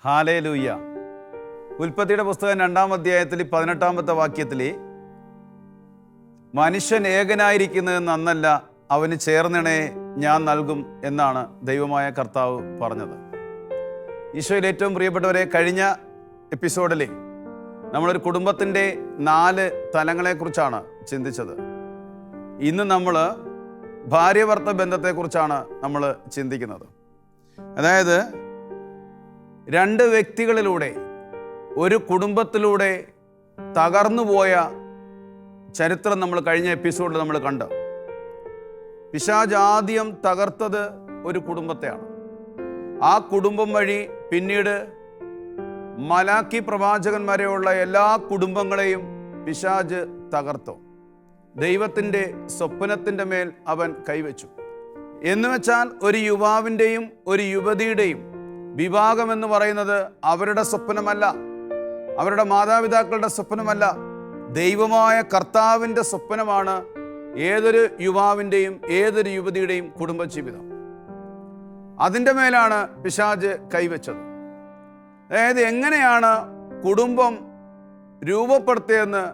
Hallelujah. ഉൽപ്പത്തിയുടെ പുസ്തകം 2-ാം അധ്യായത്തിൽ 18-ാമത്തെ വാക്യത്തിൽ മനുഷ്യൻ ഏകനായിരിക്കുന്നത് നന്നല്ല, അവന് ചേർന്നിണേ ഞാൻ നൽകും എന്നാണ് ദൈവമായ കർത്താവ് പറഞ്ഞത്. ഈശോയിൽ ഏറ്റവും പ്രിയപ്പെട്ടവരെ, കഴിഞ്ഞ എപ്പിസോഡിൽ നമ്മളൊരു കുടുംബത്തിൻ്റെ 4 തലങ്ങളെക്കുറിച്ചാണ് ചിന്തിച്ചത്. ഇന്ന് നമ്മൾ ഭാര്യ-ഭർത്തൃ ബന്ധത്തെക്കുറിച്ചാണ് നമ്മൾ ചിന്തിക്കുന്നത്. അതായത് 2 വ്യക്തികളിലൂടെ ഒരു കുടുംബത്തിലൂടെ തകർന്നുപോയ ചരിത്രം നമ്മൾ കഴിഞ്ഞ എപ്പിസോഡിൽ നമ്മൾ കണ്ടു. പിശാച് ആദ്യം തകർത്തത് ഒരു കുടുംബത്തെയാണ്. ആ കുടുംബം വഴി പിന്നീട് മലാക്കി പ്രവാചകൻ വരെയുള്ള എല്ലാ കുടുംബങ്ങളെയും പിശാച് തകർത്തു. ദൈവത്തിൻ്റെ സ്വപ്നത്തിൻ്റെ മേൽ അവൻ കൈവച്ചു. എന്നുവെച്ചാൽ ഒരു യുവാവിൻ്റെയും ഒരു യുവതിയുടെയും വിവാഹമെന്ന് പറയുന്നത് അവരുടെ സ്വപ്നമല്ല, അവരുടെ മാതാപിതാക്കളുടെ സ്വപ്നമല്ല, ദൈവമായ കർത്താവിൻ്റെ സ്വപ്നമാണ് ഏതൊരു യുവാവിൻ്റെയും ഏതൊരു യുവതിയുടെയും കുടുംബജീവിതം. അതിൻ്റെ മേലാണ് പിശാച് കൈവച്ചത്. അതായത് എങ്ങനെയാണ് കുടുംബം രൂപപ്പെടുത്തിയതെന്ന്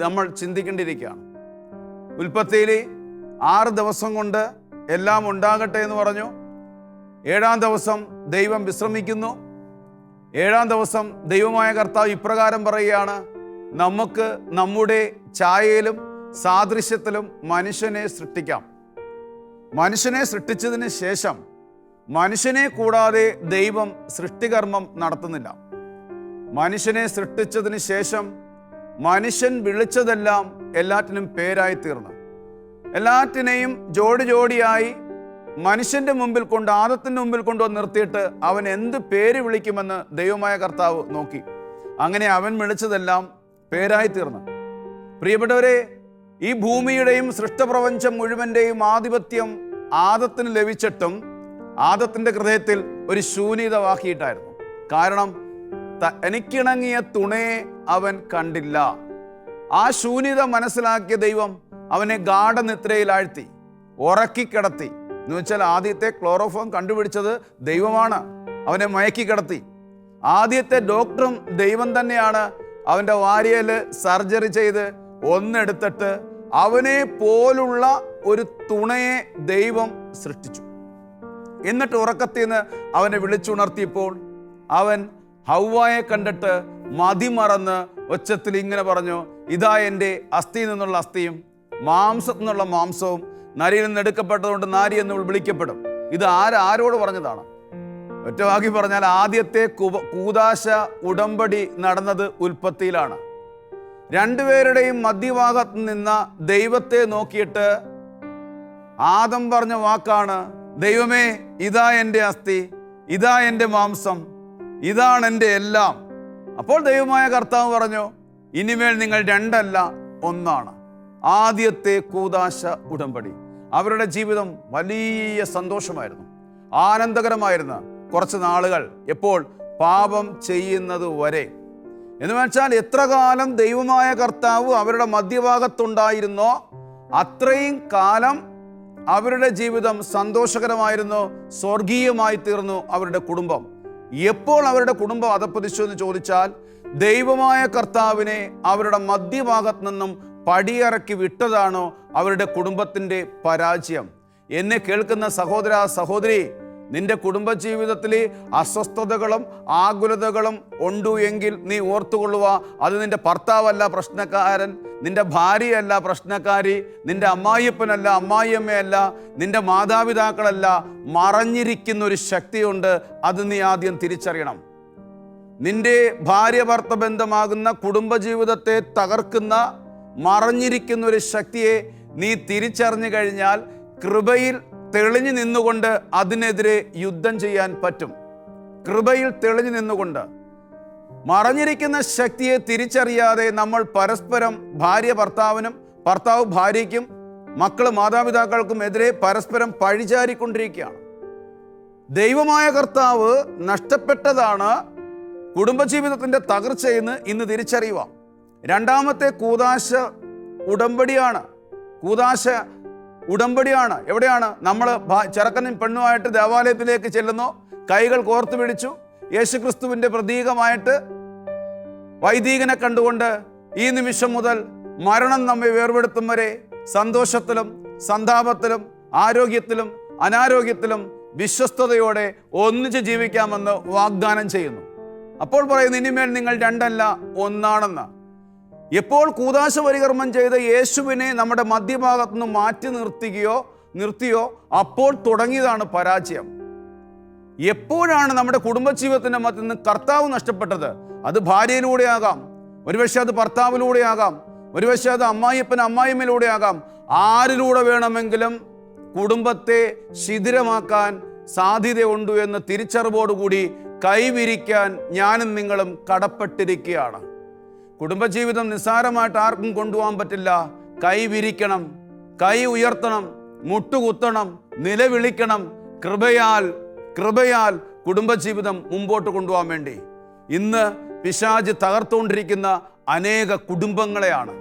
നമ്മൾ ചിന്തിക്കേണ്ടിയിരിക്കുകയാണ്. ഉൽപ്പത്തിയിൽ 6 ദിവസം കൊണ്ട് എല്ലാം ഉണ്ടാകട്ടെ എന്ന് പറഞ്ഞു. 7-ാം ദിവസം ദൈവം വിശ്രമിക്കുന്നു. 7-ാം ദിവസം ദൈവമായ കർത്താവ് ഇപ്രകാരം പറയുകയാണ്, നമുക്ക് നമ്മുടെ ഛായയിലും സാദൃശ്യത്തിലും മനുഷ്യനെ സൃഷ്ടിക്കാം. മനുഷ്യനെ സൃഷ്ടിച്ചതിന് ശേഷം മനുഷ്യനെ കൂടാതെ ദൈവം സൃഷ്ടികർമ്മം നടത്തുന്നില്ല. മനുഷ്യനെ സൃഷ്ടിച്ചതിന് ശേഷം മനുഷ്യൻ വിളിച്ചതെല്ലാം എല്ലാറ്റിനും പേരായി തീർന്നു. എല്ലാറ്റിനെയും ജോഡി ജോഡിയായി മനുഷ്യൻ്റെ മുമ്പിൽ കൊണ്ട്, ആദത്തിൻ്റെ മുമ്പിൽ കൊണ്ടുവന്ന് നിർത്തിയിട്ട് അവൻ എന്ത് പേര് വിളിക്കുമെന്ന് ദൈവമായ കർത്താവ് നോക്കി. അങ്ങനെ അവൻ വിളിച്ചതെല്ലാം പേരായി തീർന്നു. പ്രിയപ്പെട്ടവരെ, ഈ ഭൂമിയുടെയും സൃഷ്ടപ്രപഞ്ചം മുഴുവൻ്റെയും ആധിപത്യം ആദത്തിന് ലഭിച്ചിട്ടും ആദത്തിൻ്റെ ഹൃദയത്തിൽ ഒരു ശൂന്യത വാക്കിയിട്ടായിരുന്നു. കാരണം തനിക്കിണങ്ങിയ തുണയെ അവൻ കണ്ടില്ല. ആ ശൂന്യത മനസ്സിലാക്കിയ ദൈവം അവനെ ഗാഢനിദ്രയിൽ ആഴ്ത്തി, ഉറക്കിക്കിടത്തി. എന്ന് വെച്ചാൽ ആദ്യത്തെ ക്ലോറോഫോം കണ്ടുപിടിച്ചത് ദൈവമാണ്. അവനെ മയക്കി കിടത്തി. ആദ്യത്തെ ഡോക്ടറും ദൈവം തന്നെയാണ്. അവൻ്റെ വാരിയൽ സർജറി ചെയ്ത് ഒന്നെടുത്തിട്ട് അവനെ പോലുള്ള ഒരു തുണയെ ദൈവം സൃഷ്ടിച്ചു. എന്നിട്ട് ഉറക്കത്തിൽ നിന്ന് അവനെ വിളിച്ചുണർത്തിയപ്പോൾ അവൻ ഹൗവായെ കണ്ടിട്ട് മതിമറന്ന് ഒച്ചത്തിൽ ഇങ്ങനെ പറഞ്ഞു, ഇതാ എൻ്റെ അസ്ഥിയിൽ നിന്നുള്ള അസ്ഥിയും മാംസത്തിൽ നിന്നുള്ള മാംസവും നരിയിൽ നിന്ന് എടുക്കപ്പെട്ടതുകൊണ്ട് നാരി എന്ന് വിളിക്കപ്പെടും. ഇത് ആരോട് പറഞ്ഞതാണ്? ഒറ്റവാക്കി പറഞ്ഞാൽ ആദ്യത്തെ കൂദാശ ഉടമ്പടി നടന്നത് ഉൽപ്പത്തിയിലാണ്. 2 പേരുടെയും മധ്യഭാഗത്ത് നിന്ന ദൈവത്തെ നോക്കിയിട്ട് ആദം പറഞ്ഞ വാക്കാണ്, ദൈവമേ ഇതാ എൻ്റെ അസ്ഥി, ഇതാ എൻ്റെ മാംസം, ഇതാണ് എൻ്റെ എല്ലാം. അപ്പോൾ ദൈവമായ കർത്താവ് പറഞ്ഞു, ഇനിമേൽ നിങ്ങൾ 2 അല്ല 1 ആണ്. ആദ്യത്തെ കൂദാശ ഉടമ്പടി. അവരുടെ ജീവിതം വലിയ സന്തോഷമായിരുന്നു, ആനന്ദകരമായിരുന്നു കുറച്ച് നാളുകൾ. എപ്പോൾ? പാപം ചെയ്യുന്നത് വരെ. എന്ന് വെച്ചാൽ എത്ര കാലം ദൈവമായ കർത്താവ് അവരുടെ മധ്യഭാഗത്തുണ്ടായിരുന്നോ അത്രയും കാലം അവരുടെ ജീവിതം സന്തോഷകരമായിരുന്നു, സ്വർഗീയമായി തീർന്നു അവരുടെ കുടുംബം. എപ്പോൾ അവരുടെ കുടുംബം അധപ്പതിച്ചു എന്ന് ചോദിച്ചാൽ, ദൈവമായ കർത്താവിനെ അവരുടെ മധ്യഭാഗത്ത് നിന്നും പടിയിറക്കി വിട്ടതാണോ അവരുടെ കുടുംബത്തിൻ്റെ പരാജയം. എന്നെ കേൾക്കുന്ന സഹോദര സഹോദരി, നിന്റെ കുടുംബജീവിതത്തിൽ അസ്വസ്ഥതകളും ആകുലതകളും ഉണ്ടു എങ്കിൽ നീ ഓർത്തുകൊള്ളുക, അത് നിന്റെ ഭർത്താവല്ല പ്രശ്നക്കാരൻ, നിന്റെ ഭാര്യയല്ല പ്രശ്നക്കാരി, നിന്റെ അമ്മായിയപ്പനല്ല അമ്മായിയമ്മയല്ല, നിന്റെ മാതാപിതാക്കളല്ല. മറഞ്ഞിരിക്കുന്ന ഒരു ശക്തിയുണ്ട്, അത് നീ ആദ്യം തിരിച്ചറിയണം. നിന്റെ ഭാര്യ ഭർത്ത ബന്ധമാകുന്ന കുടുംബജീവിതത്തെ തകർക്കുന്ന മറഞ്ഞിരിക്കുന്ന ഒരു ശക്തിയെ നീ തിരിച്ചറിഞ്ഞു കഴിഞ്ഞാൽ കൃപയിൽ തെളിഞ്ഞു നിന്നുകൊണ്ട് അതിനെതിരെ യുദ്ധം ചെയ്യാൻ പറ്റും. കൃപയിൽ തെളിഞ്ഞു നിന്നുകൊണ്ട്. മറഞ്ഞിരിക്കുന്ന ശക്തിയെ തിരിച്ചറിയാതെ നമ്മൾ പരസ്പരം ഭാര്യ ഭർത്താവിനും ഭർത്താവ് ഭാര്യയ്ക്കും മക്കൾ മാതാപിതാക്കൾക്കും എതിരെ പരസ്പരം പഴിചാരിക്കൊണ്ടിരിക്കുകയാണ്. ദൈവമായ കർത്താവ് നഷ്ടപ്പെട്ടതാണ് കുടുംബജീവിതത്തിൻ്റെ തകർച്ചയെന്ന് ഇന്ന് തിരിച്ചറിയുക. രണ്ടാമത്തെ കൂദാശ ഉടമ്പടിയാണ്. കൂദാശ ഉടമ്പടിയാണ്. എവിടെയാണ്? നമ്മൾ ചെറുക്കനും പെണ്ണുമായിട്ട് ദേവാലയത്തിലേക്ക് ചെല്ലുന്നു, കൈകൾ കോർത്തു പിടിച്ചു, യേശുക്രിസ്തുവിൻ്റെ പ്രതീകമായിട്ട് വൈദികനെ കണ്ടുകൊണ്ട് ഈ നിമിഷം മുതൽ മരണം നമ്മെ വേർപെടുത്തും വരെ സന്തോഷത്തിലും സന്താപത്തിലും ആരോഗ്യത്തിലും അനാരോഗ്യത്തിലും വിശ്വസ്തയോടെ ഒന്നിച്ച് ജീവിക്കാമെന്ന് വാഗ്ദാനം ചെയ്യുന്നു. അപ്പോൾ പറയുന്നു, ഇനിമേൽ നിങ്ങൾ രണ്ടല്ല ഒന്നാണെന്ന്. എപ്പോൾ കൂദാശ പരികർമ്മം ചെയ്ത യേശുവിനെ നമ്മുടെ മധ്യഭാഗത്തു നിന്ന് മാറ്റി നിർത്തിയോ അപ്പോൾ തുടങ്ങിയതാണ് പരാജയം. എപ്പോഴാണ് നമ്മുടെ കുടുംബജീവിതത്തിൻ്റെ മധ്യത്തിൽ നിന്ന് കർത്താവ് നഷ്ടപ്പെട്ടത്? അത് ഭാര്യയിലൂടെ ആകാം, ഒരുപക്ഷെ അത് ഭർത്താവിലൂടെ ആകാം, ഒരുപക്ഷെ അത് അമ്മായിയമ്മയിലൂടെ ആകാം. ആരിലൂടെ വേണമെങ്കിലും കുടുംബത്തെ ശിഥിലമാക്കാൻ സാധ്യതയുണ്ട് എന്ന് തിരിച്ചറിവോടുകൂടി കൈവിരിക്കാൻ ഞാനും നിങ്ങളും കടപ്പെട്ടിരിക്കുകയാണ്. കുടുംബജീവിതം നിസ്സാരമായിട്ട് ആർക്കും കൊണ്ടുപോകാൻ പറ്റില്ല. കൈവിരിക്കണം, കൈ ഉയർത്തണം, മുട്ടുകുത്തണം, നിലവിളിക്കണം. കൃപയാൽ കുടുംബജീവിതം മുമ്പോട്ട് കൊണ്ടുപോകാൻ വേണ്ടി ഇന്ന് പിശാച് തകർത്തുകൊണ്ടിരിക്കുന്ന അനേക കുടുംബങ്ങളെയാണ്.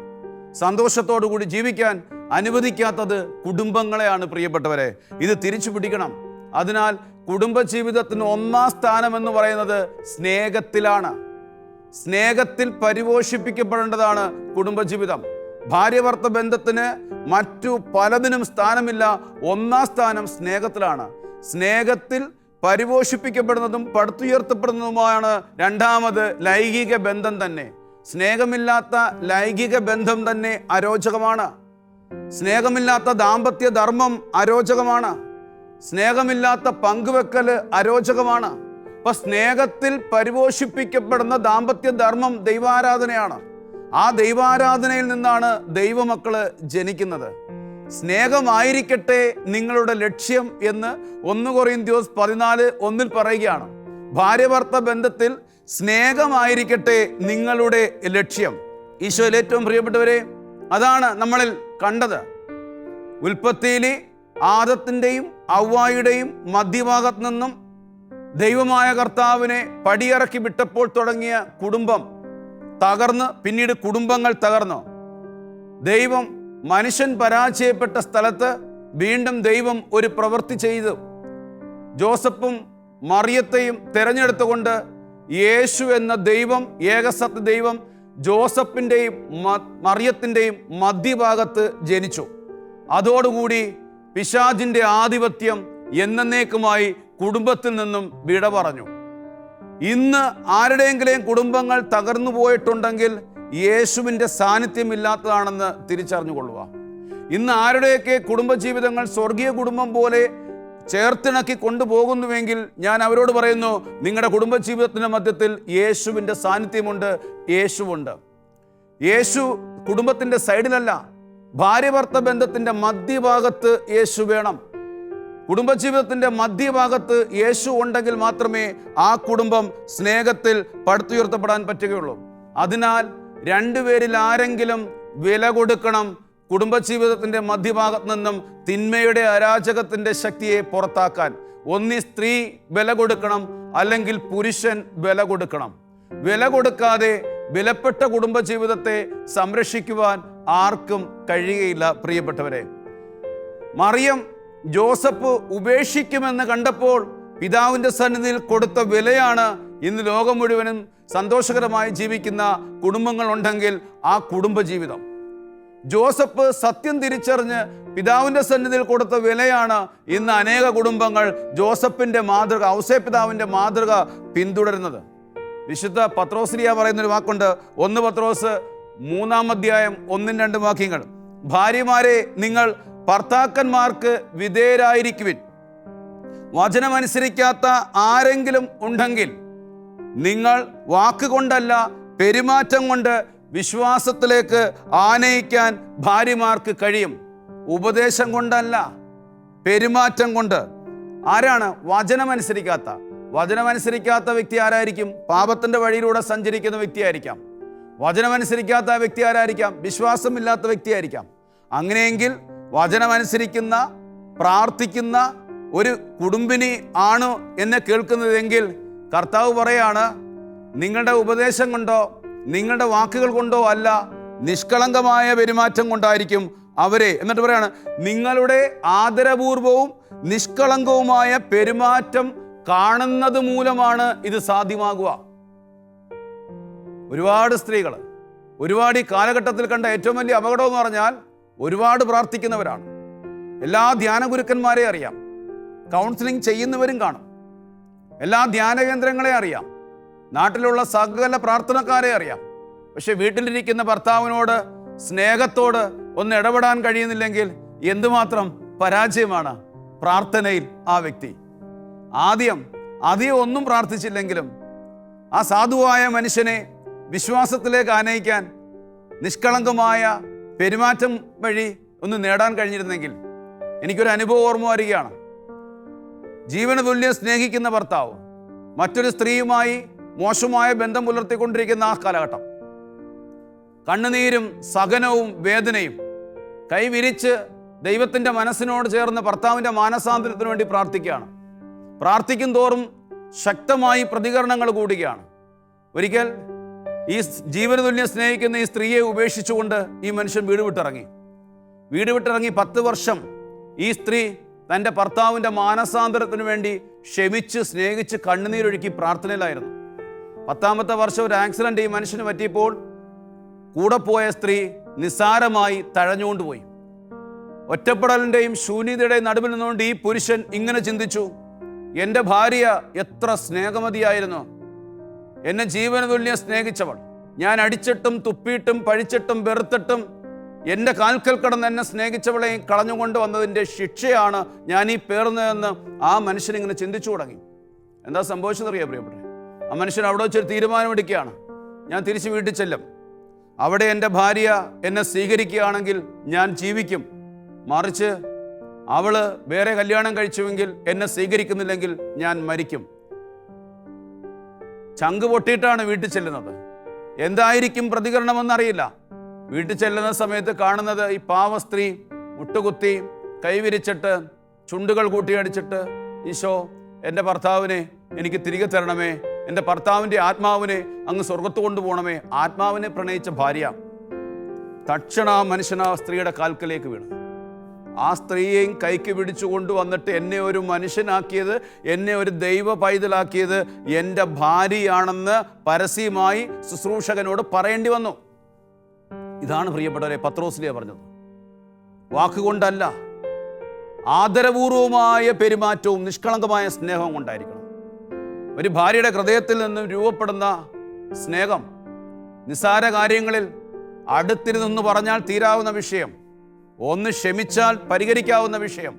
സന്തോഷത്തോടു കൂടി ജീവിക്കാൻ അനുവദിക്കാത്തത് കുടുംബങ്ങളെയാണ്. പ്രിയപ്പെട്ടവരെ, ഇത് തിരിച്ചു പിടിക്കണം. അതിനാൽ കുടുംബജീവിതത്തിന് ഒന്നാം സ്ഥാനം എന്ന് പറയുന്നത് സ്നേഹത്തിലാണ്. സ്നേഹത്തിൽ പരിപോഷിപ്പിക്കപ്പെടേണ്ടതാണ് കുടുംബജീവിതം. ഭാര്യ ഭർത്ത ബന്ധത്തിന് മറ്റു പലതിനും സ്ഥാനമില്ല. ഒന്നാം സ്ഥാനം സ്നേഹത്തിലാണ്. സ്നേഹത്തിൽ പരിപോഷിപ്പിക്കപ്പെടുന്നതും പടുത്തുയർത്തപ്പെടുന്നതുമാണ് രണ്ടാമത് ലൈംഗിക ബന്ധം തന്നെ. സ്നേഹമില്ലാത്ത ലൈംഗിക ബന്ധം തന്നെ അരോചകമാണ്. സ്നേഹമില്ലാത്ത ദാമ്പത്യ ധർമ്മം അരോചകമാണ്. സ്നേഹമില്ലാത്ത പങ്കുവെക്കൽ അരോചകമാണ്. അപ്പൊ സ്നേഹത്തിൽ പരിപോഷിപ്പിക്കപ്പെടുന്ന ദാമ്പത്യ ധർമ്മം ദൈവാരാധനയാണ്. ആ ദൈവാരാധനയിൽ നിന്നാണ് ദൈവമക്കള് ജനിക്കുന്നത്. സ്നേഹമായിരിക്കട്ടെ നിങ്ങളുടെ ലക്ഷ്യം എന്ന് 1 കൊറിന്ത്യർ 14:1 പറയുകയാണ്. ഭാര്യ ഭർത്ത ബന്ധത്തിൽ സ്നേഹമായിരിക്കട്ടെ നിങ്ങളുടെ ലക്ഷ്യം. ഈശോയിൽ ഏറ്റവും പ്രിയപ്പെട്ടവരെ, അതാണ് നമ്മളിൽ കണ്ടത്. ഉൽപ്പത്തിയിൽ ആദത്തിൻ്റെയും ഹവ്വായുടെയും മധ്യഭാഗത്ത് നിന്നും ദൈവമായ കർത്താവിനെ പടിയിറക്കി വിട്ടപ്പോൾ തുടങ്ങിയ കുടുംബം തകർന്ന്, പിന്നീട് കുടുംബങ്ങൾ തകർന്നു. ദൈവം മനുഷ്യൻ പരാജയപ്പെട്ട സ്ഥലത്ത് വീണ്ടും ദൈവം ഒരു പ്രവൃത്തി ചെയ്തു. ജോസഫും മറിയത്തെയും തിരഞ്ഞെടുത്തുകൊണ്ട് യേശു എന്ന ദൈവം, ഏകസത്യ ദൈവം, ജോസഫിൻ്റെയും മറിയത്തിൻ്റെയും മധ്യഭാഗത്ത് ജനിച്ചു. അതോടുകൂടി പിശാചിൻ്റെ ആധിപത്യം എന്നേക്കുമായി കുടുംബത്തിൽ നിന്നും വിട പറഞ്ഞു. ഇന്ന് ആരുടെയെങ്കിലും കുടുംബങ്ങൾ തകർന്നു പോയിട്ടുണ്ടെങ്കിൽ യേശുവിൻ്റെ സാന്നിധ്യമില്ലാത്തതാണെന്ന് തിരിച്ചറിഞ്ഞുകൊള്ളുക. ഇന്ന് ആരുടെയൊക്കെ കുടുംബജീവിതങ്ങൾ സ്വർഗീയ കുടുംബം പോലെ ചേർത്തിണക്കി കൊണ്ടുപോകുന്നുവെങ്കിൽ ഞാൻ അവരോട് പറയുന്നു, നിങ്ങളുടെ കുടുംബജീവിതത്തിൻ്റെ മധ്യത്തിൽ യേശുവിൻ്റെ സാന്നിധ്യമുണ്ട്, യേശുവുണ്ട്. യേശു കുടുംബത്തിൻ്റെ സൈഡിലല്ല, ഭാര്യ ഭർത്ത ബന്ധത്തിൻ്റെ മധ്യഭാഗത്ത് യേശു വേണം. കുടുംബജീവിതത്തിൻ്റെ മധ്യഭാഗത്ത് യേശു ഉണ്ടെങ്കിൽ മാത്രമേ ആ കുടുംബം സ്നേഹത്തിൽ പടുത്തുയർത്തപ്പെടാൻ പറ്റുകയുള്ളൂ. അതിനാൽ രണ്ടുപേരിൽ ആരെങ്കിലും വില കൊടുക്കണം കുടുംബജീവിതത്തിൻ്റെ മധ്യഭാഗത്ത് നിന്നും തിന്മയുടെ അരാജകത്തിൻ്റെ ശക്തിയെ പുറത്താക്കാൻ. ഒന്നി സ്ത്രീ വില കൊടുക്കണം, അല്ലെങ്കിൽ പുരുഷൻ വില കൊടുക്കണം. വില കൊടുക്കാതെ വിലപ്പെട്ട കുടുംബജീവിതത്തെ സംരക്ഷിക്കുവാൻ ആർക്കും കഴിയുകയില്ല. പ്രിയപ്പെട്ടവരെ, മറിയം ജോസഫ് ഉപേക്ഷിക്കുമെന്ന് കണ്ടപ്പോൾ പിതാവിൻ്റെ സന്നിധിയിൽ കൊടുത്ത വിലയാണ് ഇന്ന് ലോകം മുഴുവനും സന്തോഷകരമായി ജീവിക്കുന്ന കുടുംബങ്ങളുണ്ടെങ്കിൽ ആ കുടുംബജീവിതം. ജോസഫ് സത്യം തിരിച്ചറിഞ്ഞ് പിതാവിൻ്റെ സന്നിധിയിൽ കൊടുത്ത വിലയാണ് ഇന്ന് അനേക കുടുംബങ്ങൾ ജോസഫിൻ്റെ മാതൃക, ഔസേപ്പിതാവിൻ്റെ മാതൃക പിന്തുടരുന്നത്. വിശുദ്ധ പത്രോസ്ലിയ പറയുന്നൊരു വാക്കുണ്ട്, 1 പത്രോസ് 3:1-2 വാക്യങ്ങൾ. ഭാര്യമാരെ, നിങ്ങൾ ഭർത്താക്കന്മാർക്ക് വിധേയരായിരിക്കുവിൻ. വചനമനുസരിക്കാത്ത ആരെങ്കിലും ഉണ്ടെങ്കിൽ നിങ്ങൾ വാക്കുകൊണ്ടല്ല പെരുമാറ്റം കൊണ്ട് വിശ്വാസത്തിലേക്ക് ആനയിക്കാൻ ഭാര്യമാർക്ക് കഴിയും. ഉപദേശം കൊണ്ടല്ല, പെരുമാറ്റം കൊണ്ട്. ആരാണ് വചനമനുസരിക്കാത്ത വ്യക്തി ആരായിരിക്കും? പാപത്തിൻ്റെ വഴിയിലൂടെ സഞ്ചരിക്കുന്ന വ്യക്തിയായിരിക്കാം. വചനമനുസരിക്കാത്ത വ്യക്തി ആരായിരിക്കാം? വിശ്വാസമില്ലാത്ത വ്യക്തിയായിരിക്കാം. അങ്ങനെയെങ്കിൽ വചനമനുസരിക്കുന്ന, പ്രാർത്ഥിക്കുന്ന ഒരു കുടുംബിനി ആണ് എന്നെ കേൾക്കുന്നതെങ്കിൽ കർത്താവ് പറയാണ്, നിങ്ങളുടെ ഉപദേശം കൊണ്ടോ നിങ്ങളുടെ വാക്കുകൾ കൊണ്ടോ അല്ല, നിഷ്കളങ്കമായ പെരുമാറ്റം കൊണ്ടായിരിക്കും അവരെ. എന്നിട്ട് പറയാണ്, നിങ്ങളുടെ ആദരപൂർവവും നിഷ്കളങ്കവുമായ പെരുമാറ്റം കാണുന്നത് മൂലമാണ് ഇത് സാധ്യമാകുക. ഒരുപാട് സ്ത്രീകൾ, ഒരുപാട് ഈ കാലഘട്ടത്തിൽ കണ്ട ഏറ്റവും വലിയ അപകടം എന്ന് പറഞ്ഞാൽ ഒരുപാട് പ്രാർത്ഥിക്കുന്നവരാണ്. എല്ലാ ധ്യാന ഗുരുക്കന്മാരെയും അറിയാം, കൗൺസിലിംഗ് ചെയ്യുന്നവരും കാണും, എല്ലാ ധ്യാന കേന്ദ്രങ്ങളെ അറിയാം, നാട്ടിലുള്ള സകല പ്രാർത്ഥനക്കാരെ അറിയാം. പക്ഷെ വീട്ടിലിരിക്കുന്ന ഭർത്താവിനോട് സ്നേഹത്തോട് ഒന്ന് ഇടപെടാൻ കഴിയുന്നില്ലെങ്കിൽ എന്തുമാത്രം പരാജയമാണ് പ്രാർത്ഥനയിൽ ആ വ്യക്തി. അധികം ഒന്നും പ്രാർത്ഥിച്ചില്ലെങ്കിലും ആ സാധുവായ മനുഷ്യനെ വിശ്വാസത്തിലേക്ക് ആനയിക്കാൻ നിഷ്കളങ്കമായ പെരുമാറ്റം വഴി ഒന്ന് നേടാൻ കഴിഞ്ഞിരുന്നെങ്കിൽ. എനിക്കൊരു അനുഭവം ഓർമ്മ വരികയാണ്. ജീവന തുല്യം സ്നേഹിക്കുന്ന ഭർത്താവ് മറ്റൊരു സ്ത്രീയുമായി മോശമായ ബന്ധം പുലർത്തിക്കൊണ്ടിരിക്കുന്ന ആ കാലഘട്ടം, കണ്ണുനീരും സഹനവും വേദനയും കൈവിരിച്ച് ദൈവത്തിൻ്റെ മനസ്സിനോട് ചേർന്ന് ഭർത്താവിൻ്റെ മാനസാന്തരത്തിന് വേണ്ടി പ്രാർത്ഥിക്കുകയാണ്. പ്രാർത്ഥിക്കും തോറും ശക്തമായി പ്രതികരണങ്ങൾ കൂടുകയാണ്. ഒരിക്കൽ ഈ ജീവന തുല്യം സ്നേഹിക്കുന്ന ഈ സ്ത്രീയെ ഉപേക്ഷിച്ചുകൊണ്ട് ഈ മനുഷ്യൻ വീട് വിട്ടിറങ്ങി 10 വർഷം ഈ സ്ത്രീ തൻ്റെ ഭർത്താവിൻ്റെ മാനസാന്തരത്തിന് വേണ്ടി ക്ഷമിച്ച് സ്നേഹിച്ച് കണ്ണുനീരൊഴുക്കി പ്രാർത്ഥനയിലായിരുന്നു. 10ാമത്തെ വർഷം ഒരു ആക്സിഡന്റ് ഈ മനുഷ്യന് പറ്റിയപ്പോൾ കൂടെ പോയ സ്ത്രീ നിസ്സാരമായി തഴഞ്ഞുകൊണ്ടുപോയി. ഒറ്റപ്പെടലിൻ്റെയും ശൂന്യതയുടെയും നടുവിൽ നിന്നുകൊണ്ട് ഈ പുരുഷൻ ഇങ്ങനെ ചിന്തിച്ചു, എൻ്റെ ഭാര്യ എത്ര സ്നേഹമതിയായിരുന്നു, എന്നെ ജീവന തുല്യം സ്നേഹിച്ചവൾ, ഞാൻ അടിച്ചിട്ടും തുപ്പിയിട്ടും പഴിച്ചിട്ടും വെറുത്തിട്ടും എൻ്റെ കാൽക്കൽ കിടന്ന് എന്നെ സ്നേഹിച്ചവളെ കളഞ്ഞുകൊണ്ട് വന്നതിൻ്റെ ശിക്ഷയാണ് ഞാൻ ഈ പേർന്നതെന്ന് ആ മനുഷ്യൻ ഇങ്ങനെ ചിന്തിച്ചു തുടങ്ങി. എന്താ സംഭവിച്ചതെന്നറിയാം പ്രിയപ്പെട്ടെ? ആ മനുഷ്യൻ അവിടെ വെച്ചൊരു തീരുമാനമെടുക്കുകയാണ്, ഞാൻ തിരിച്ച് വീട്ടിൽ ചെല്ലും, അവിടെ എൻ്റെ ഭാര്യ എന്നെ സ്വീകരിക്കുകയാണെങ്കിൽ ഞാൻ ജീവിക്കും, മറിച്ച് അവള് വേറെ കല്യാണം കഴിച്ചുവെങ്കിൽ എന്നെ സ്വീകരിക്കുന്നില്ലെങ്കിൽ ഞാൻ മരിക്കും. ചങ്ക് പൊട്ടിയിട്ടാണ് വീട്ടിൽ ചെല്ലുന്നത്. എന്തായിരിക്കും പ്രതികരണമെന്നറിയില്ല. വീട്ടിൽ ചെല്ലുന്ന സമയത്ത് കാണുന്നത് ഈ പാവ സ്ത്രീ മുട്ടുകുത്തി കൈവിരിച്ചിട്ട് ചുണ്ടുകൾ കൂട്ടിയടിച്ചിട്ട്, ഈശോ എൻ്റെ ഭർത്താവിനെ എനിക്ക് തിരികെ തരണമേ, എൻ്റെ ഭർത്താവിൻ്റെ ആത്മാവിനെ അങ്ങ് സ്വർഗത്ത് കൊണ്ടുപോകണമേ. ആത്മാവിനെ പ്രണയിച്ച ഭാര്യ തക്ഷണ മനുഷ്യൻ ആ സ്ത്രീയുടെ കാൽക്കലേക്ക് വീണു. ആ സ്ത്രീയെയും കൈക്ക് പിടിച്ചു കൊണ്ടുവന്നിട്ട് എന്നെ ഒരു മനുഷ്യനാക്കിയത്, എന്നെ ഒരു ദൈവ പൈതലാക്കിയത് എൻ്റെ ഭാര്യയാണെന്ന് പരസ്യമായി ശുശ്രൂഷകനോട് പറയേണ്ടി വന്നു. ഇതാണ് പ്രിയപ്പെട്ടവരെ പത്രോസിലെ പറഞ്ഞത്. വാക്കുകൊണ്ടല്ല, ആദരപൂർവമായ പെരുമാറ്റവും നിഷ്കളങ്കമായ സ്നേഹവും കൊണ്ടായിരിക്കണം. ഒരു ഭാര്യയുടെ ഹൃദയത്തിൽ നിന്നും രൂപപ്പെടുന്ന സ്നേഹം നിസ്സാര കാര്യങ്ങളിൽ അടുത്തിരുന്ന് പറഞ്ഞാൽ തീരാവുന്ന വിഷയം, ഒന്ന് ക്ഷമിച്ചാൽ പരിഹരിക്കാവുന്ന വിഷയം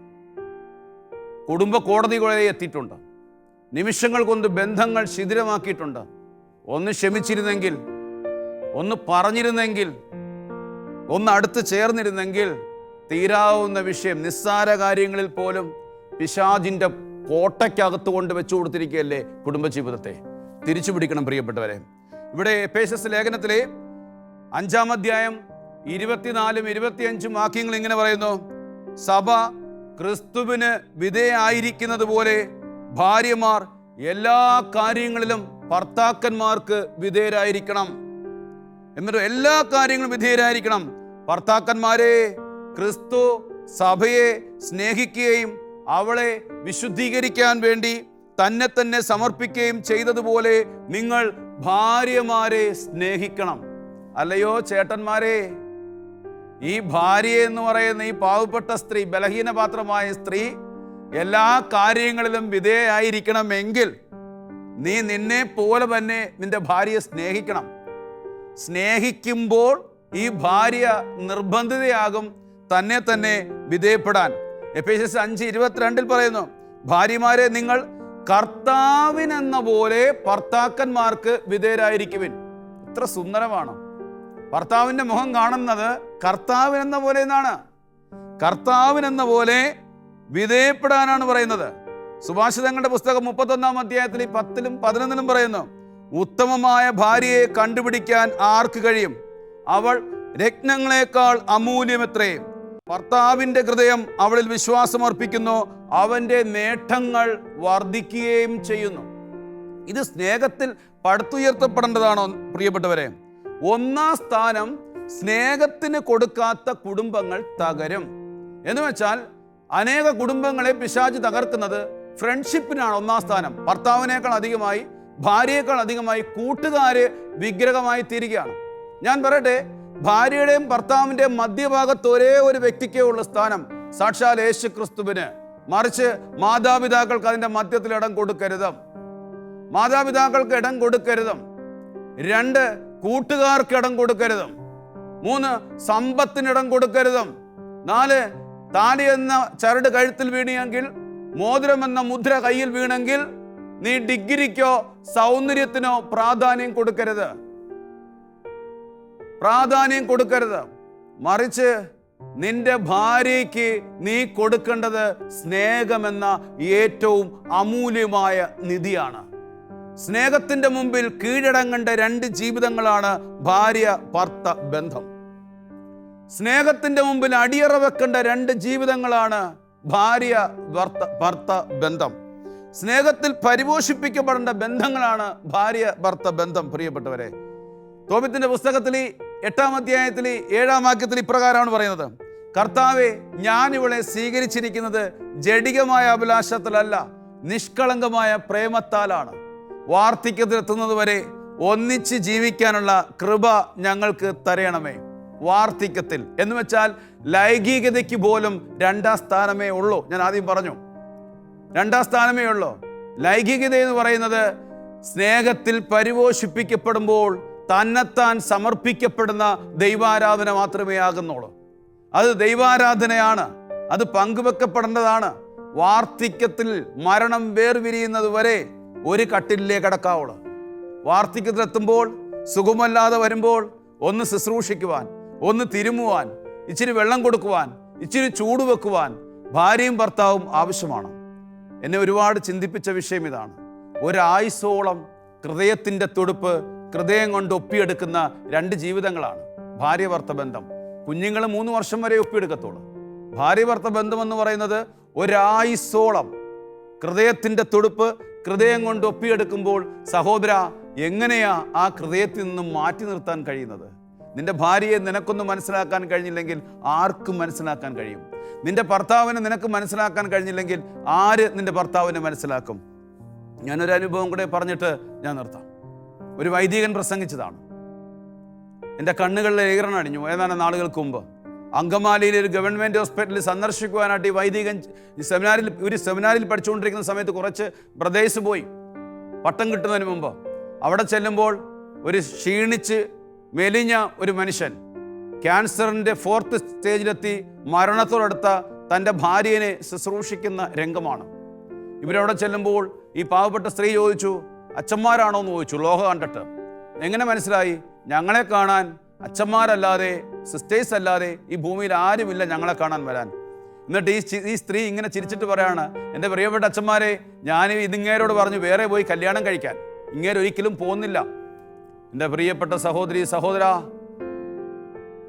കുടുംബ കോടതികളെ എത്തിയിട്ടുണ്ട്. നിമിഷങ്ങൾ കൊണ്ട് ബന്ധങ്ങൾ ശിഥിലമാക്കിയിട്ടുണ്ട്. ഒന്ന് ക്ഷമിച്ചിരുന്നെങ്കിൽ, ഒന്ന് പറഞ്ഞിരുന്നെങ്കിൽ, ഒന്ന് അടുത്ത് ചേർന്നിരുന്നെങ്കിൽ തീരാവുന്ന വിഷയം. നിസ്സാര കാര്യങ്ങളിൽ പോലും പിശാചിൻ്റെ കോട്ടയ്ക്കകത്ത് കൊണ്ട് വെച്ചു കൊടുത്തിരിക്കുകയല്ലേ കുടുംബജീവിതത്തെ. തിരിച്ചു പിടിക്കണം പ്രിയപ്പെട്ടവരെ. ഇവിടെ എഫേസ്യസ് ലേഖനത്തിലെ 5-ാം അധ്യായം 24-ഉം 25-ഉം വാക്യങ്ങൾ ഇങ്ങനെ പറയുന്നു, സഭ ക്രിസ്തുവിന് വിധേയായിരിക്കുന്നത് പോലെ ഭാര്യമാർ എല്ലാ കാര്യങ്ങളിലും ഭർത്താക്കന്മാർക്ക് വിധേയരായിരിക്കണം. എന്നിട്ട് എല്ലാ കാര്യങ്ങളും വിധേയരായിരിക്കണം. ഭർത്താക്കന്മാരെ, ക്രിസ്തു സഭയെ സ്നേഹിക്കുകയും അവളെ വിശുദ്ധീകരിക്കാൻ വേണ്ടി തന്നെ സമർപ്പിക്കുകയും ചെയ്തതുപോലെ നിങ്ങൾ ഭാര്യമാരെ സ്നേഹിക്കണം. അല്ലയോ ചേട്ടന്മാരെ, ഈ ഭാര്യ എന്ന് പറയുന്ന ഈ പാവപ്പെട്ട സ്ത്രീ, ബലഹീനപാത്രമായ സ്ത്രീ എല്ലാ കാര്യങ്ങളിലും വിധേയായിരിക്കണമെങ്കിൽ നീ നിന്നെ പോലെ തന്നെ നിന്റെ ഭാര്യയെ സ്നേഹിക്കണം. സ്നേഹിക്കുമ്പോൾ ഈ ഭാര്യ നിർബന്ധിതയാകും തന്നെ വിധേയപ്പെടാൻ. എഫേസ്യസ് 5:22 പറയുന്നു, ഭാര്യമാരെ നിങ്ങൾ കർത്താവിനെന്ന പോലെ ഭർത്താക്കന്മാർക്ക് വിധേയരായിരിക്കുവിൻ. എത്ര സുന്ദരമാണ്! ഭർത്താവിൻ്റെ മുഖം കാണുന്നത് കർത്താവിനെന്ന പോലെ എന്നാണ്. കർത്താവിനെന്ന പോലെ വിധേയപ്പെടാനാണ് പറയുന്നത്. സുഭാഷിതങ്ങളുടെ പുസ്തകം 31-ാം അധ്യായത്തിൽ 10-ലും 11-ലും പറയുന്നു, ഉത്തമമായ ഭാര്യയെ കണ്ടുപിടിക്കാൻ ആർക്ക് കഴിയും? അവൾ രത്നങ്ങളെക്കാൾ അമൂല്യമെത്രേ. ഭർത്താവിൻ്റെ ഹൃദയം അവളിൽ വിശ്വാസമർപ്പിക്കുന്നു, അവൻ്റെ നേട്ടങ്ങൾ വർദ്ധിക്കുകയും ചെയ്യുന്നു. ഇത് സ്നേഹത്തിൽ പടുത്തുയർത്തപ്പെടേണ്ടതാണോ പ്രിയപ്പെട്ടവരെ? ഒന്നാം സ്ഥാനം സ്നേഹത്തിന് കൊടുക്കാത്ത കുടുംബങ്ങൾ തകരും. എന്ന് വെച്ചാൽ അനേക കുടുംബങ്ങളെ പിശാച് തകർക്കുന്നത് ഫ്രണ്ട്ഷിപ്പിനാണ് ഒന്നാം സ്ഥാനം. ഭർത്താവിനേക്കാൾ അധികമായി, ഭാര്യയേക്കാൾ അധികമായി കൂട്ടുകാര് വിഗ്രഹമായി തീരുകയാണ്. ഞാൻ പറയട്ടെ, ഭാര്യയുടെയും ഭർത്താവിൻ്റെയും മധ്യഭാഗത്ത് ഒരേ ഒരു വ്യക്തിക്കേ ഉള്ള സ്ഥാനം, സാക്ഷാൽ യേശു ക്രിസ്തുവിന്. മറിച്ച് മാതാപിതാക്കൾക്ക് അതിൻ്റെ മധ്യത്തിൽ ഇടം കൊടുക്കരുത്. മാതാപിതാക്കൾക്ക് ഇടം കൊടുക്കരുത്. 2, കൂട്ടുകാർക്ക് ഇടം കൊടുക്കരുത്. 3, സമ്പത്തിനിടം കൊടുക്കരുത്. 4, താലി എന്ന ചരട് കഴുത്തിൽ വീണിയെങ്കിൽ, മോതിരം എന്ന മുദ്ര കയ്യിൽ വീണെങ്കിൽ നീ ഡിഗ്രിക്കോ സൗന്ദര്യത്തിനോ പ്രാധാന്യം കൊടുക്കരുത്. മറിച്ച് നിന്റെ ഭാര്യയ്ക്ക് നീ കൊടുക്കേണ്ടത് സ്നേഹമെന്ന ഏറ്റവും അമൂല്യമായ നിധിയാണ്. സ്നേഹത്തിന്റെ മുമ്പിൽ കീഴടങ്ങേണ്ട 2 ജീവിതങ്ങളാണ് ഭാര്യ ഭർത്ത ബന്ധം. സ്നേഹത്തിന്റെ മുമ്പിൽ അടിയറ വെക്കേണ്ട 2 ജീവിതങ്ങളാണ് ഭാര്യ ഭർത്ത ബന്ധം. സ്നേഹത്തിൽ പരിപോഷിപ്പിക്കപ്പെടേണ്ട ബന്ധങ്ങളാണ് ഭാര്യ ഭർത്ത ബന്ധം. പ്രിയപ്പെട്ടവരെ, തോബിത്തിന്റെ പുസ്തകത്തിൽ 8-ാം അധ്യായത്തിൽ 7-ാം വാക്യത്തിൽ ഇപ്രകാരമാണ് പറയുന്നത്, കർത്താവേ, ഞാൻ ഇവളെ സ്വീകരിച്ചിരിക്കുന്നത് ജഡികമായ അഭിലാഷത്തിലല്ല, നിഷ്കളങ്കമായ പ്രേമത്താലാണ്. വാർദ്ധക്യത്തിലെത്തുന്നത് വരെ ഒന്നിച്ച് ജീവിക്കാനുള്ള കൃപ ഞങ്ങൾക്ക് തരയണമേ. വാർദ്ധക്യത്തിൽ എന്ന് വെച്ചാൽ ലൈംഗികതയ്ക്ക് പോലും 2-ാം സ്ഥാനമേ ഉള്ളൂ. ഞാൻ ആദ്യം പറഞ്ഞു, 2-ാം സ്ഥാനമേ ഉള്ളൂ. ലൈംഗികത എന്ന് പറയുന്നത് സ്നേഹത്തിൽ പരിപോഷിപ്പിക്കപ്പെടുമ്പോൾ തന്നെത്താൻ സമർപ്പിക്കപ്പെടുന്ന ദൈവാരാധന മാത്രമേ ആകുന്നുള്ളൂ. അത് ദൈവാരാധനയാണ്, അത് പങ്കുവെക്കപ്പെടേണ്ടതാണ്. വാർദ്ധക്യത്തിൽ മരണം വേർപിരിയുന്നത് വരെ ഒരു കട്ടിലിലേ കിടക്കാവുള്ളൂ. വാർദ്ധക്യത്തിലെത്തുമ്പോൾ, സുഖമല്ലാതെ വരുമ്പോൾ ഒന്ന് ശുശ്രൂഷിക്കുവാൻ, ഒന്ന് തിരുമുവാൻ, ഇച്ചിരി വെള്ളം കൊടുക്കുവാൻ, ഇച്ചിരി ചൂട് വെക്കുവാൻ ഭാര്യയും ഭർത്താവും ആവശ്യമാണ്. എന്നെ ഒരുപാട് ചിന്തിപ്പിച്ച വിഷയം ഇതാണ്. ഒരായുസോളം ഹൃദയത്തിൻ്റെ തുടുപ്പ് ഹൃദയം കൊണ്ട് ഒപ്പിയെടുക്കുന്ന 2 ജീവിതങ്ങളാണ് ഭാര്യ ഭർത്ത ബന്ധം. കുഞ്ഞുങ്ങൾ 3 വർഷം വരെ ഒപ്പിയെടുക്കത്തുള്ളൂ. ഭാര്യ ഭർത്ത ബന്ധം എന്ന് പറയുന്നത് ഒരായുസോളം ഹൃദയത്തിൻ്റെ തുടുപ്പ് ഹൃദയം കൊണ്ട് ഒപ്പിയെടുക്കുമ്പോൾ, സഹോദര, എങ്ങനെയാ ആ ഹൃദയത്തിൽ നിന്നും മാറ്റി നിർത്താൻ കഴിയുന്നത്? നിന്റെ ഭാര്യയെ നിനക്കൊന്നും മനസ്സിലാക്കാൻ കഴിഞ്ഞില്ലെങ്കിൽ ആർക്കും മനസ്സിലാക്കാൻ കഴിയും? നിന്റെ ഭർത്താവിനെ നിനക്ക് മനസ്സിലാക്കാൻ കഴിഞ്ഞില്ലെങ്കിൽ ആര് നിന്റെ ഭർത്താവിനെ മനസ്സിലാക്കും? ഞാനൊരു അനുഭവം കൂടെ പറഞ്ഞിട്ട് ഞാൻ നിർത്താം. ഒരു വൈദികൻ പ്രസംഗിച്ചതാണ്. എൻ്റെ കണ്ണുകളിൽ ഈറനടിഞ്ഞു. ഏതാനും നാളുകൾക്ക് മുമ്പ് അങ്കമാലിയിലെ ഒരു ഗവൺമെൻറ് ഹോസ്പിറ്റലിൽ സന്ദർശിക്കുവാനായിട്ട് ഈ വൈദികൻ ഒരു സെമിനാറിൽ പഠിച്ചുകൊണ്ടിരിക്കുന്ന സമയത്ത് കുറച്ച് പ്രദേശ് പോയി. പട്ടം കിട്ടുന്നതിന് മുമ്പ് അവിടെ ചെല്ലുമ്പോൾ ഒരു ക്ഷീണിച്ച് മെലിഞ്ഞ ഒരു മനുഷ്യൻ ക്യാൻസറിൻ്റെ 4th സ്റ്റേജിലെത്തി മരണത്തോടടുത്ത തൻ്റെ ഭാര്യനെ ശുശ്രൂഷിക്കുന്ന രംഗമാണ്. ഇവരവിടെ ചെല്ലുമ്പോൾ ഈ പാവപ്പെട്ട സ്ത്രീ ചോദിച്ചു, അച്ഛന്മാരാണോ എന്ന് ചോദിച്ചു. ലോകം കണ്ടിട്ട് എങ്ങനെ മനസ്സിലായി? ഞങ്ങളെ കാണാൻ അച്ഛന്മാരല്ലാതെ, സിസ്റ്റേഴ്സ് അല്ലാതെ ഈ ഭൂമിയിൽ ആരുമില്ല ഞങ്ങളെ കാണാൻ വരാൻ. എന്നിട്ട് ഈ സ്ത്രീ ഇങ്ങനെ ചിരിച്ചിട്ട് പറയാണ്, എൻ്റെ പ്രിയപ്പെട്ട അച്ഛന്മാരെ, ഞാൻ ഇതിങ്ങേരോട് പറഞ്ഞു വേറെ പോയി കല്യാണം കഴിക്കാൻ. ഇങ്ങേരൊരിക്കലും പോകുന്നില്ല. എൻ്റെ പ്രിയപ്പെട്ട സഹോദരി, സഹോദര,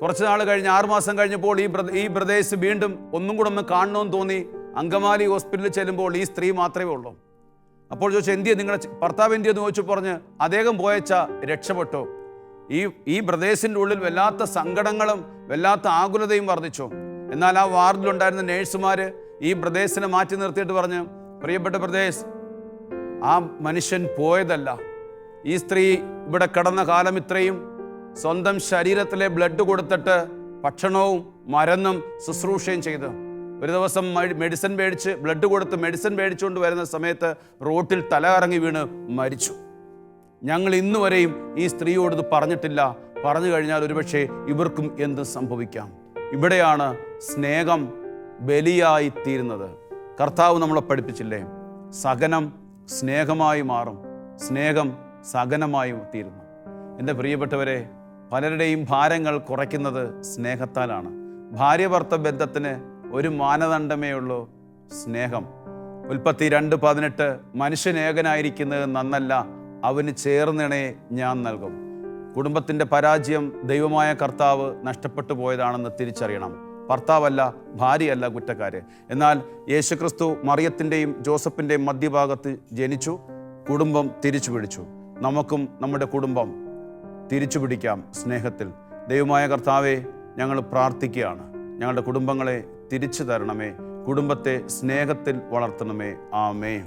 കുറച്ച് നാൾ കഴിഞ്ഞ് 6 മാസം കഴിഞ്ഞപ്പോൾ ഈ ബ്രദേഴ്സ് വീണ്ടും ഒന്നും കൂടെ ഒന്ന് കാണണമെന്ന് തോന്നി അങ്കമാലി ഹോസ്പിറ്റലിൽ ചെല്ലുമ്പോൾ ഈ സ്ത്രീ മാത്രമേ ഉള്ളൂ. അപ്പോൾ ചോദിച്ചു, എന്തിയെ നിങ്ങളുടെ ഭർത്താവ് എന്തിയെന്ന് ചോദിച്ചു. പറഞ്ഞ് അദ്ദേഹം പോയച്ച രക്ഷപ്പെട്ടു. ഈ ബ്രദേഴ്സിൻ്റെ ഉള്ളിൽ വല്ലാത്ത സങ്കടങ്ങളും വല്ലാത്ത ആകുലതയും വർദ്ധിച്ചു. എന്നാൽ ആ വാർഡിലുണ്ടായിരുന്ന നേഴ്സുമാർ ഈ ബ്രദേഴ്സിനെ മാറ്റി നിർത്തിയിട്ട് പറഞ്ഞു, പ്രിയപ്പെട്ട ബ്രദേഴ്സ്, ആ മനുഷ്യൻ പോയതല്ല. ഈ സ്ത്രീ ഇവിടെ കിടന്ന കാലം ഇത്രയും സ്വന്തം ശരീരത്തിലെ ബ്ലഡ് കൊടുത്തിട്ട് ഭക്ഷണവും മരുന്നും ശുശ്രൂഷയും ചെയ്തു. ഒരു ദിവസം മെഡിസിൻ മേടിച്ച് ബ്ലഡ് കൊടുത്ത് മെഡിസിൻ മേടിച്ചുകൊണ്ട് വരുന്ന സമയത്ത് റോട്ടിൽ തലകറങ്ങി വീണ് മരിച്ചു. ഞങ്ങൾ ഇന്നു വരെയും ഈ സ്ത്രീയോട് ഇത് പറഞ്ഞിട്ടില്ല. പറഞ്ഞു കഴിഞ്ഞാൽ ഒരുപക്ഷെ ഇവർക്കും എന്ത് സംഭവിക്കാം. ഇവിടെയാണ് സ്നേഹം ബലിയായി തീരുന്നത്. കർത്താവ് നമ്മളെ പഠിപ്പിച്ചില്ലേ, സഹനം സ്നേഹമായി മാറും. സ്നേഹം സഹനമായി തീരുന്നു. എൻ്റെ പ്രിയപ്പെട്ടവരെ, പലരുടെയും ഭാരങ്ങൾ കുറയ്ക്കുന്നത് സ്നേഹത്താലാണ്. ഭാര്യ ഭർത്ത ബന്ധത്തിന് ഒരു മാനദണ്ഡമേ ഉള്ളൂ, സ്നേഹം. ഉൽപ്പത്തി 2:18 മനുഷ്യൻ ഏകനായിരിക്കുന്നത് നന്നല്ല, അവന് ചേർന്നിണെ ഞാൻ നൽകും. കുടുംബത്തിൻ്റെ പരാജയം ദൈവമായ കർത്താവ് നഷ്ടപ്പെട്ടു പോയതാണെന്ന് തിരിച്ചറിയണം. ഭർത്താവല്ല, ഭാര്യയല്ല കുറ്റക്കാര്. എന്നാൽ യേശുക്രിസ്തു മറിയത്തിൻ്റെയും ജോസഫിൻ്റെയും മധ്യഭാഗത്ത് ജനിച്ചു, കുടുംബം തിരിച്ചു പിടിച്ചു. നമുക്കും നമ്മുടെ കുടുംബം തിരിച്ചു പിടിക്കാം സ്നേഹത്തിൽ. ദൈവമായ കർത്താവെ, ഞങ്ങൾ പ്രാർത്ഥിക്കുകയാണ്, ഞങ്ങളുടെ കുടുംബങ്ങളെ തിരിച്ചു തരണമേ, കുടുംബത്തെ സ്നേഹത്തിൽ വളർത്തണമേ. ആമേൻ.